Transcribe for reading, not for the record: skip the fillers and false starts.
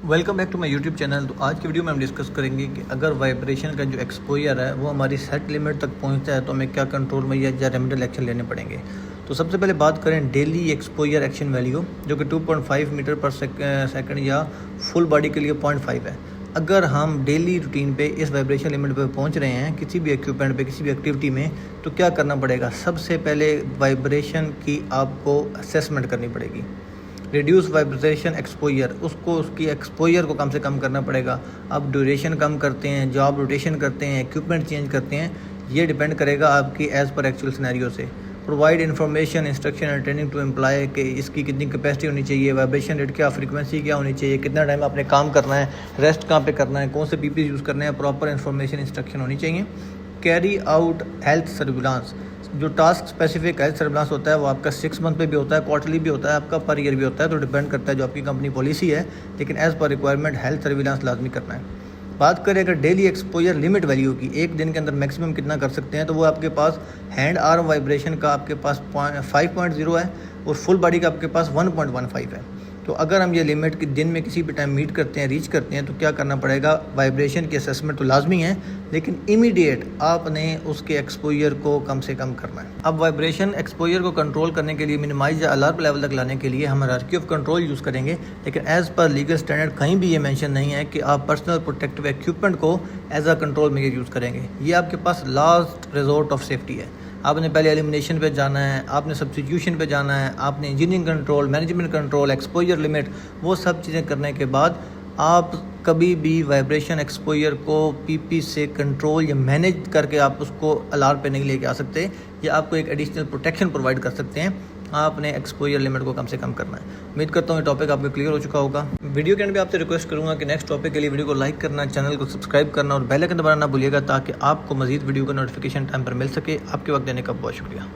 Welcome back to my YouTube channel. तो आज की वीडियो में हम डिस्कस करेंगे कि अगर वाइब्रेशन का जो एक्सपोजर है वो हमारी सेट लिमिट तक पहुंचता है तो हमें क्या कंट्रोल में या रेमेडियल एक्शन लेने पड़ेंगे। तो सबसे पहले बात करें डेली एक्सपोजर एक्शन वैल्यू, जो कि 2.5 मीटर पर सेकंड या फुल बॉडी के लिए 0.5 है। अगर हम डेली रूटीन पे इस वाइब्रेशन लिमिट पे पहुंच रहे हैं किसी भी इक्विपमेंट पे, किसी भी एक्टिविटी में, तो क्या करना पड़ेगा? सबसे पहले वाइब्रेशन की आपको असेसमेंट करनी पड़ेगी। रिड्यूस वाइब्रेशन एक्सपोजर, उसकी एक्सपोजर को कम से कम करना पड़ेगा। आप ड्यूरेशन कम करते हैं, जॉब रोटेशन करते हैं, इक्विपमेंट चेंज करते हैं, ये डिपेंड करेगा आपकी एज़ पर एक्चुअल सिनेरियो से। Provide information, instruction and training to employ कि इसकी कितनी कैपेसिटी होनी चाहिए, वाइब्रेशन रेट क्या, फ्रीक्वेंसी क्या होनी चाहिए, कितना टाइम आपने काम करना है, रेस्ट कहाँ पे करना है, कौन से पीपी यूज़ करने हैं, प्रॉपर इन्फॉर्मेशन इंस्ट्रक्शन होनी चाहिए। कैरी आउट हेल्थ सर्विलांस, जो टास्क स्पेसिफिक हेल्थ सर्विलांस होता है वो आपका 6 मंथ पे भी होता है, क्वार्टरली भी होता है, आपका पर ईयर भी होता है, तो डिपेंड करता है जो आपकी कंपनी पॉलिसी है, लेकिन as per requirement health surveillance लाजमी करना है। बात करें अगर डेली एक्सपोजर लिमिट वैल्यू की, एक दिन के अंदर मैक्सिमम कितना कर सकते हैं, तो वो आपके पास हैंड आर्म वाइब्रेशन का आपके पास 5.0 है और फुल बॉडी का आपके पास 1.15 है। तो अगर हम ये लिमिट कि दिन में किसी भी टाइम मीट करते हैं, रीच करते हैं, तो क्या करना पड़ेगा? वाइब्रेशन की असेसमेंट तो लाजमी है, लेकिन इमीडिएट आपने उसके एक्सपोजर को कम से कम करना है। अब वाइब्रेशन एक्सपोजर को कंट्रोल करने के लिए, मिनिमाइज या अलार्म लेवल तक लाने के लिए हम हायरार्की ऑफ कंट्रोल यूज़ करेंगे, लेकिन एज़ पर लीगल स्टैंडर्ड कहीं भी ये मेंशन नहीं है कि आप पर्सनल प्रोटेक्टिव इक्विपमेंट को एज अ कंट्रोल में यूज़ करेंगे। ये आपके पास लास्ट रिजॉर्ट ऑफ सेफ्टी है। आपने पहले एलिमिनेशन पे जाना है, आपने सब्स्टिट्यूशन पे जाना है, आपने engineering control, management control, exposure limit, वो सब चीज़ें करने के बाद आप कभी भी वाइब्रेशन एक्सपोजर को पीपी से कंट्रोल या मैनेज करके आप उसको अलार्म पे नहीं लेके आ सकते, या आपको एक एडिशनल प्रोटेक्शन प्रोवाइड कर सकते हैं। आपने एक्सपोजर लिमिट को कम से कम करना है। उम्मीद करता हूँ ये टॉपिक आपको क्लियर हो चुका होगा। वीडियो के एंड भी आपसे रिक्वेस्ट करूँगा कि नेक्स्ट टॉपिक के लिए वीडियो को लाइक करना, चैनल को सब्सक्राइब करना और बेल आइकन दबाना ना भूलिएगा, ताकि आपको मजीद वीडियो का नोटिफिकेशन टाइम पर मिल सके। आपके वक्त देने का बहुत शुक्रिया।